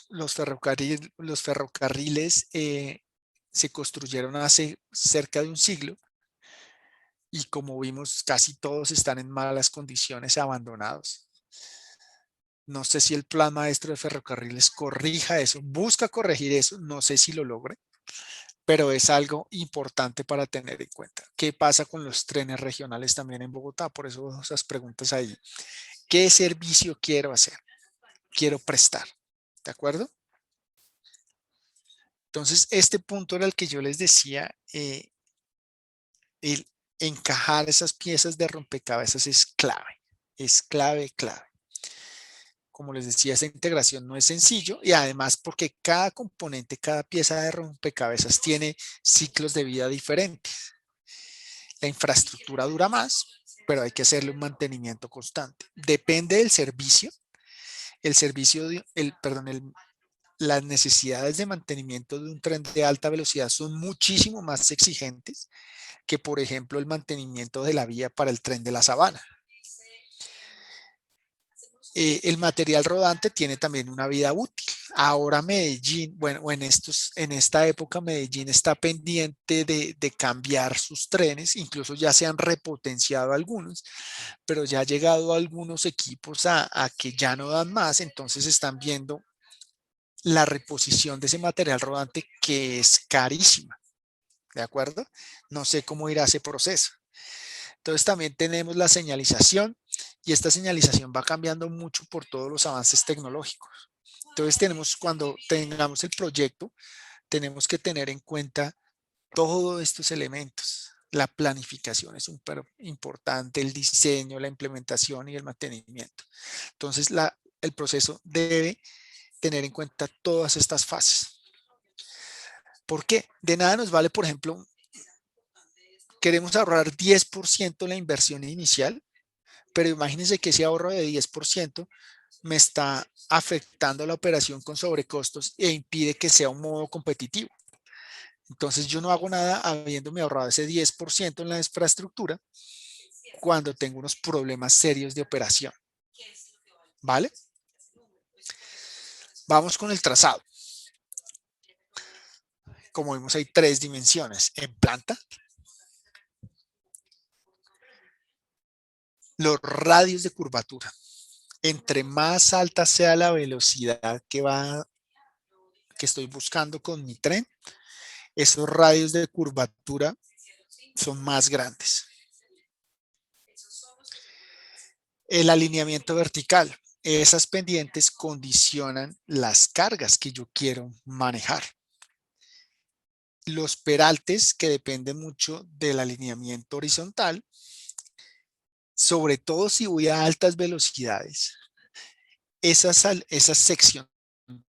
Speaker 1: los ferrocarriles se construyeron hace cerca de un siglo y como vimos, casi todos están en malas condiciones, abandonados. No sé si el plan maestro de ferrocarriles corrija eso, busca corregir eso, no sé si lo logre, pero es algo importante para tener en cuenta. ¿Qué pasa con los trenes regionales también en Bogotá? Por eso esas preguntas ahí. ¿Qué servicio quiero hacer? Quiero prestar. ¿De acuerdo? Entonces, este punto era el que yo les decía, encajar esas piezas de rompecabezas es clave, clave. Como les decía, esa integración no es sencillo y además porque cada componente, cada pieza de rompecabezas tiene ciclos de vida diferentes. La infraestructura dura más, pero hay que hacerle un mantenimiento constante. Depende del servicio. El servicio, las necesidades de mantenimiento de un tren de alta velocidad son muchísimo más exigentes que, por ejemplo, el mantenimiento de la vía para el tren de la sabana. El material rodante tiene también una vida útil. Ahora Medellín, bueno, en esta época Medellín está pendiente de cambiar sus trenes, incluso ya se han repotenciado algunos, pero ya ha llegado algunos equipos a que ya no dan más, entonces están viendo la reposición de ese material rodante que es carísima, ¿de acuerdo? No sé cómo irá ese proceso. Entonces también tenemos la señalización y esta señalización va cambiando mucho por todos los avances tecnológicos. Entonces cuando tengamos el proyecto, tenemos que tener en cuenta todos estos elementos. La planificación es súper importante, el diseño, la implementación y el mantenimiento. Entonces el proceso debe tener en cuenta todas estas fases. ¿Por qué? De nada nos vale, por ejemplo, queremos ahorrar 10% la inversión inicial, pero imagínense que ese ahorro de 10% me está afectando la operación con sobrecostos e impide que sea un modo competitivo. Entonces yo no hago nada habiéndome ahorrado ese 10% en la infraestructura cuando tengo unos problemas serios de operación. ¿Vale? Vamos con el trazado. Como vemos, hay 3 dimensiones en planta. Los radios de curvatura. Entre más alta sea la velocidad que estoy buscando con mi tren, esos radios de curvatura son más grandes. El alineamiento vertical. Esas pendientes condicionan las cargas que yo quiero manejar. Los peraltes, que dependen mucho del alineamiento horizontal, sobre todo si voy a altas velocidades. Esa sección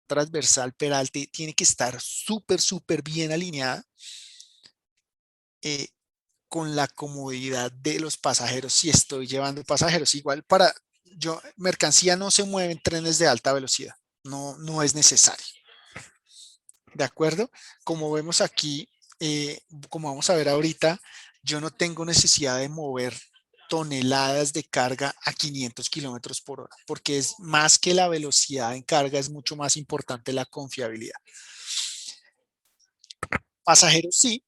Speaker 1: transversal peralte tiene que estar súper bien alineada con la comodidad de los pasajeros si estoy llevando pasajeros. Igual mercancía no se mueve en trenes de alta velocidad, no es necesario. ¿De acuerdo? Como vemos aquí, como vamos a ver ahorita, yo no tengo necesidad de mover toneladas de carga a 500 kilómetros por hora, porque es más que la velocidad en carga, es mucho más importante la confiabilidad. Pasajeros sí,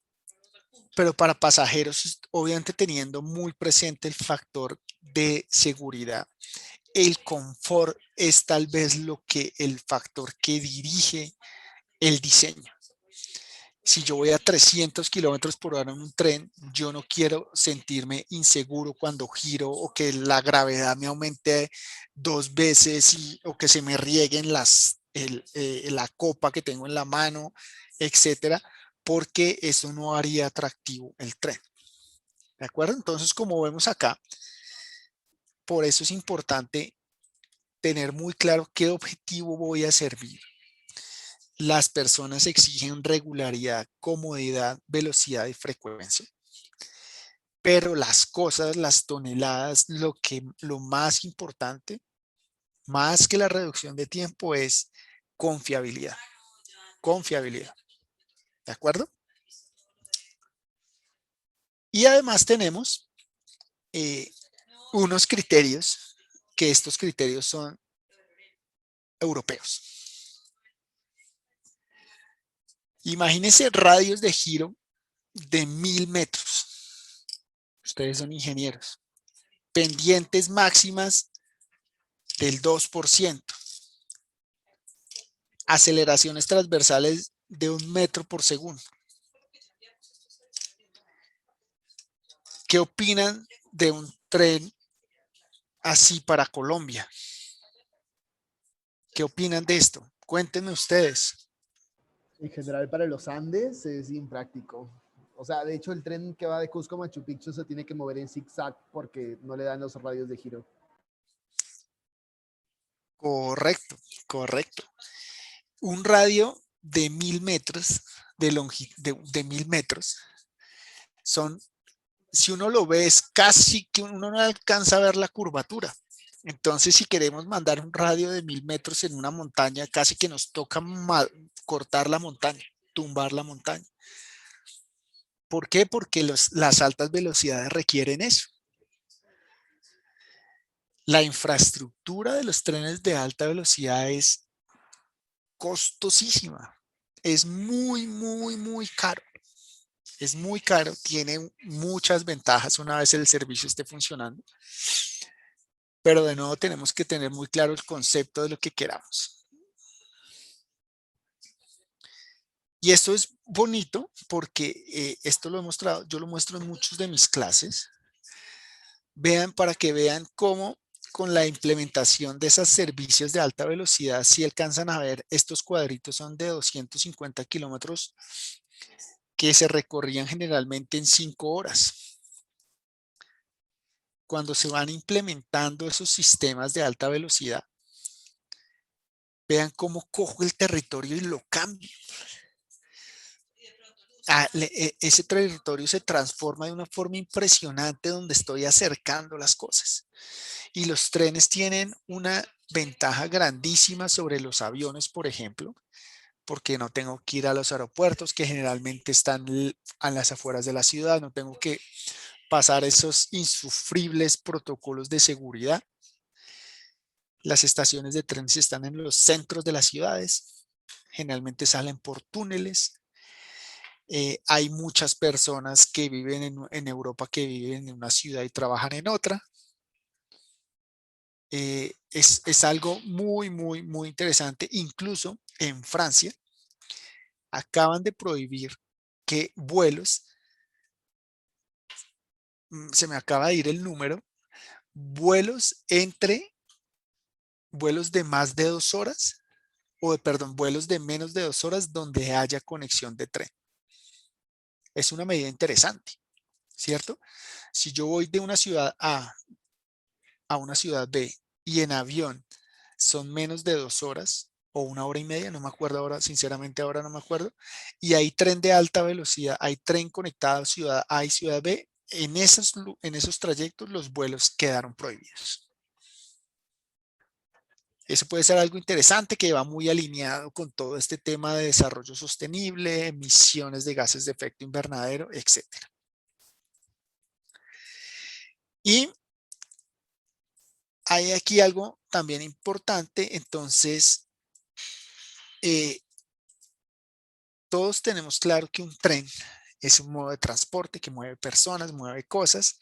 Speaker 1: pero para pasajeros, obviamente teniendo muy presente el factor de seguridad. El confort es tal vez el factor que dirige el diseño. Si yo voy a 300 kilómetros por hora en un tren, yo no quiero sentirme inseguro cuando giro o que la gravedad me aumente 2 veces o que se me rieguen la copa que tengo en la mano, etcétera, porque eso no haría atractivo el tren. ¿De acuerdo? Entonces, como vemos acá, por eso es importante tener muy claro qué objetivo voy a servir. Las personas exigen regularidad, comodidad, velocidad y frecuencia. Pero las cosas, las toneladas, lo más importante, más que la reducción de tiempo, es confiabilidad. Confiabilidad. ¿De acuerdo? Y además tenemos unos criterios, que estos criterios son europeos. Imagínense radios de giro de 1000 metros. Ustedes son ingenieros. Pendientes máximas del 2%. Aceleraciones transversales de 1 metro por segundo. ¿Qué opinan de un tren así para Colombia? ¿Qué opinan de esto? Cuéntenme ustedes.
Speaker 3: En general, para los Andes es impráctico. O sea, de hecho, el tren que va de Cusco a Machu Picchu se tiene que mover en zigzag porque no le dan los radios de giro.
Speaker 1: Correcto, correcto. Un radio de 1000 metros, de 1000 metros, son, si uno lo ve, es casi que uno no alcanza a ver la curvatura. Entonces, si queremos mandar un radio de 1000 metros en una montaña, casi que nos toca cortar la montaña, tumbar la montaña. ¿Por qué? Porque las altas velocidades requieren eso. La infraestructura de los trenes de alta velocidad es costosísima. Es muy, muy, muy caro. Es muy caro, tiene muchas ventajas una vez el servicio esté funcionando. Pero de nuevo tenemos que tener muy claro el concepto de lo que queramos. Y esto es bonito porque esto lo he mostrado, yo lo muestro en muchos de mis clases. Vean, para que vean cómo con la implementación de esos servicios de alta velocidad, si alcanzan a ver, estos cuadritos son de 250 kilómetros que se recorrían generalmente en 5 horas. Cuando se van implementando esos sistemas de alta velocidad, vean cómo cojo el territorio y lo cambio. Ese territorio se transforma de una forma impresionante donde estoy acercando las cosas. Y los trenes tienen una ventaja grandísima sobre los aviones, por ejemplo, porque no tengo que ir a los aeropuertos que generalmente están a las afueras de la ciudad, no tengo que pasar esos insufribles protocolos de seguridad. Las estaciones de trenes están en los centros de las ciudades, generalmente salen por túneles. Hay muchas personas que viven en Europa que viven en una ciudad y trabajan en otra. Es algo muy, muy, muy interesante. Incluso en Francia acaban de prohibir que vuelos, se me acaba de ir el número, vuelos de más de 2 horas, perdón, vuelos de menos de 2 horas donde haya conexión de tren. Es una medida interesante, ¿cierto? Si yo voy de una ciudad A a una ciudad B y en avión son menos de 2 horas o 1 hora y media, no me acuerdo ahora, sinceramente ahora no me acuerdo, y hay tren de alta velocidad, hay tren conectado a ciudad A y ciudad B, en esos trayectos los vuelos quedaron prohibidos. Eso puede ser algo interesante que va muy alineado con todo este tema de desarrollo sostenible, emisiones de gases de efecto invernadero, etc. Y hay aquí algo también importante. Entonces, todos tenemos claro que un tren es un modo de transporte que mueve personas, mueve cosas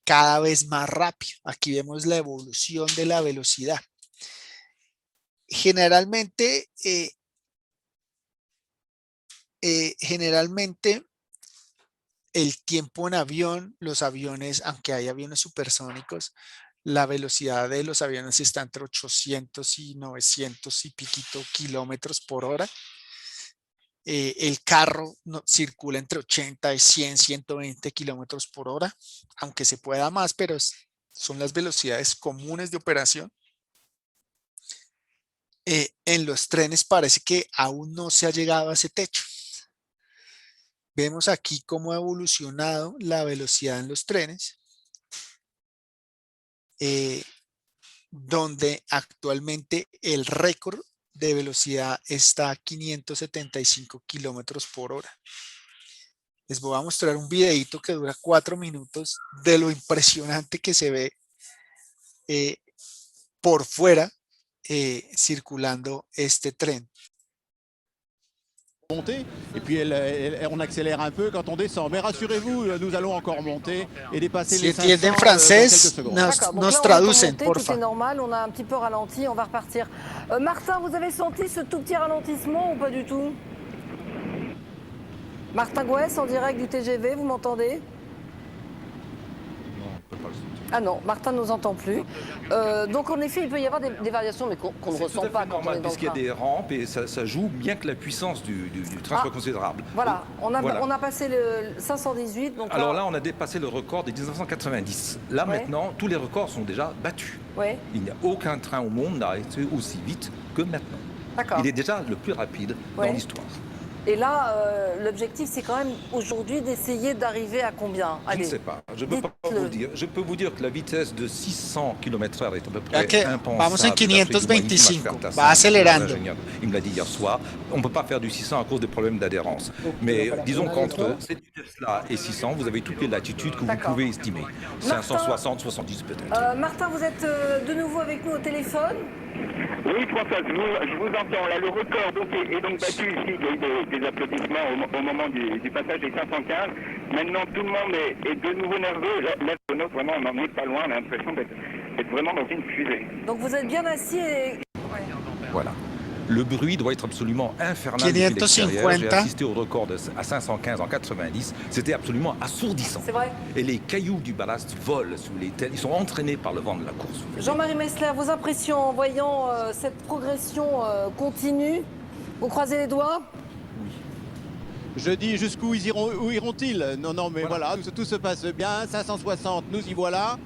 Speaker 1: cada vez más rápido. Aquí vemos la evolución de la velocidad. Generalmente el tiempo en avión, los aviones, aunque hay aviones supersónicos, la velocidad de los aviones está entre 800 y 900 y piquito kilómetros por hora. El carro circula entre 80 y 100, 120 kilómetros por hora, aunque se pueda más, pero son las velocidades comunes de operación. En los trenes parece que aún no se ha llegado a ese techo. Vemos aquí cómo ha evolucionado la velocidad en los trenes, donde actualmente el récord de velocidad está a 575 kilómetros por hora. Les voy a mostrar un videito que dura 4 minutos de lo impresionante que se ve por fuera circulando este tren.
Speaker 4: Monter et puis on accélère un peu quand on descend, mais rassurez-vous, nous allons encore monter et dépasser
Speaker 1: Si
Speaker 4: les 500
Speaker 1: entienden
Speaker 4: dans quelques
Speaker 1: francés,
Speaker 4: secondes.
Speaker 1: nos traducen,
Speaker 5: Tout
Speaker 1: porfa.
Speaker 5: est normal, on a un petit peu ralenti, on va repartir. Martin, vous avez senti ce tout petit ralentissement ou pas du tout? Martin Goès en direct du TGV, vous m'entendez?
Speaker 4: Non, on peut pas le sentir.
Speaker 5: Ah non, Martin ne nous entend plus. Donc en effet, il peut y avoir des variations, mais qu'on ne
Speaker 6: C'est tout
Speaker 5: ressent
Speaker 6: à fait
Speaker 5: pas quand on
Speaker 6: normal
Speaker 5: est dans le
Speaker 6: puisqu'il y a
Speaker 5: train.
Speaker 6: des rampes et ça joue bien que la puissance du train soit considérable.
Speaker 5: Voilà,
Speaker 6: Voilà.
Speaker 5: on a passé le 518. Donc
Speaker 6: Alors là, on a dépassé le record de 1990. Là,
Speaker 5: Ouais.
Speaker 6: maintenant, tous les records sont déjà battus.
Speaker 5: ouais,
Speaker 6: Il n'y a aucun train au monde n'a été aussi vite que maintenant.
Speaker 5: d'accord.
Speaker 6: Il est déjà le plus rapide
Speaker 5: Ouais.
Speaker 6: dans l'histoire.
Speaker 5: Et là, l'objectif, c'est quand même aujourd'hui d'essayer d'arriver à combien?
Speaker 6: Je ne
Speaker 5: Allez,
Speaker 6: sais pas, je ne peux pas
Speaker 5: dites-le.
Speaker 6: vous le dire. Je peux vous dire que la vitesse de 600 km/h est à peu près
Speaker 1: Ya que
Speaker 6: impensable.
Speaker 1: vamos en
Speaker 6: d'Afrique du Moyen,
Speaker 1: 525,
Speaker 6: faire ta
Speaker 1: va acelerando.
Speaker 6: l'ingénieur, il me l'a dit hier soir. On ne peut pas faire du 600 à cause des problèmes d'adhérence. Mais disons qu'entre cette vitesse-là et 600, vous avez toutes les latitudes que vous
Speaker 5: D'accord.
Speaker 6: pouvez estimer. 560, 70 peut-être.
Speaker 5: Martin, vous êtes de nouveau avec nous au téléphone.
Speaker 7: Oui, Françoise, je vous entends. Là, le record donc, est donc battu ici. Il y a eu des applaudissements au moment du passage des 515. Maintenant, tout le monde est de nouveau nerveux. Là, vraiment, on n'en est pas loin. On a l'impression d'être vraiment dans une fusée.
Speaker 5: Donc vous êtes bien assis et...
Speaker 6: Voilà. Le bruit doit être absolument infernal depuis
Speaker 1: 550.
Speaker 6: l'extérieur. J'ai assisté au record à 515 en 90. C'était absolument assourdissant.
Speaker 5: C'est vrai.
Speaker 6: Et les cailloux du ballast volent sous les têtes. Ils sont entraînés par le vent de la course.
Speaker 5: Jean-Marie Messler, vos impressions en voyant cette progression continue? Vous croisez les doigts?
Speaker 4: Je dis jusqu'où où iront-ils? Non, non, mais voilà, tout se passe bien. 560, nous y voilà.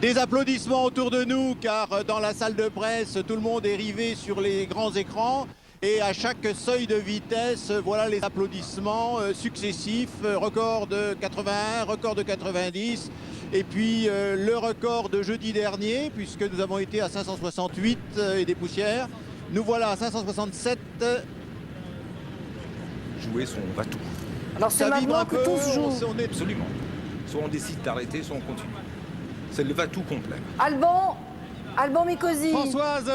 Speaker 4: Des applaudissements autour de nous, car dans la salle de presse, tout le monde est rivé sur les grands écrans. Et à chaque seuil de vitesse, voilà les applaudissements successifs. Record de 81, record de 90. Et puis le record de jeudi dernier, puisque nous avons été à 568 et des poussières. Nous voilà à 567.
Speaker 6: Jouer son va-tout.
Speaker 5: Alors c'est
Speaker 4: Ça vibre
Speaker 5: maintenant
Speaker 4: un
Speaker 5: que
Speaker 4: peu,
Speaker 5: tout se joue.
Speaker 6: On est absolument. Soit on décide d'arrêter, soit on continue. C'est le va-tout complet.
Speaker 5: Alban Mikosi.
Speaker 4: Françoise,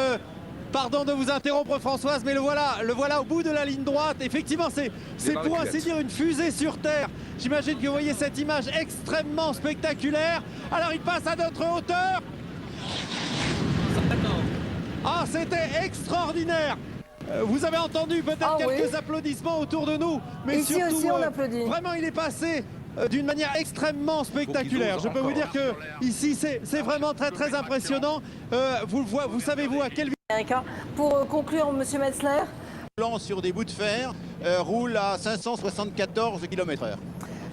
Speaker 4: pardon de vous interrompre Françoise, mais le voilà au bout de la ligne droite. Effectivement, c'est
Speaker 6: dans
Speaker 4: pour
Speaker 6: la
Speaker 4: ainsi
Speaker 6: cuvette.
Speaker 4: dire une fusée sur Terre. J'imagine que vous voyez cette image extrêmement spectaculaire. Alors il passe à notre hauteur. Ah, c'était extraordinaire. Vous avez entendu peut-être
Speaker 5: Ah
Speaker 4: quelques
Speaker 5: oui.
Speaker 4: applaudissements autour de nous, mais
Speaker 5: Ici
Speaker 4: surtout,
Speaker 5: aussi, on applaudit.
Speaker 4: vraiment il est passé d'une manière extrêmement spectaculaire. Je peux vous dire que ici c'est vraiment très très impressionnant. Vous savez-vous à quelle
Speaker 5: Erika, pour conclure, monsieur Metzler.
Speaker 4: vitesse sur des bouts de fer roule à 574 km/h.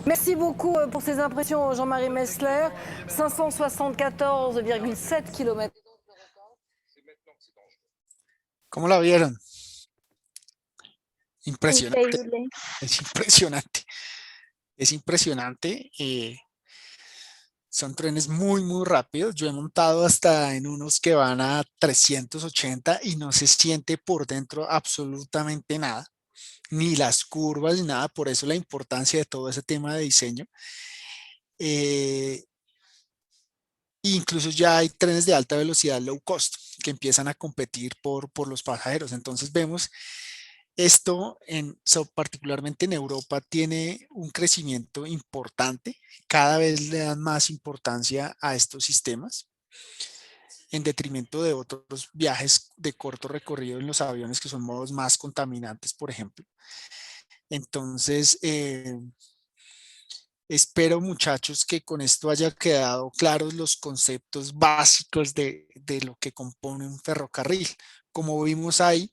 Speaker 5: Merci beaucoup pour ces impressions, Jean-Marie Messler. 574,7 km.
Speaker 1: ¿Cómo la vieron? Impresionante.
Speaker 2: Increíble.
Speaker 1: Es impresionante. Es impresionante. Son trenes muy, muy rápidos. Yo he montado hasta en unos que van a 380 y no se siente por dentro absolutamente nada, ni las curvas ni nada. Por eso la importancia de todo ese tema de diseño. Incluso ya hay trenes de alta velocidad low cost que empiezan a competir por los pasajeros. Entonces vemos esto, particularmente en Europa, tiene un crecimiento importante. Cada vez le dan más importancia a estos sistemas en detrimento de otros viajes de corto recorrido en los aviones que son modos más contaminantes, por ejemplo. Entonces, espero, muchachos, que con esto haya quedado claros los conceptos básicos de lo que compone un ferrocarril. Como vimos ahí,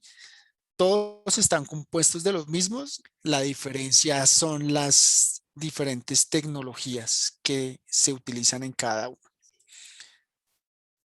Speaker 1: todos están compuestos de los mismos. La diferencia son las diferentes tecnologías que se utilizan en cada uno.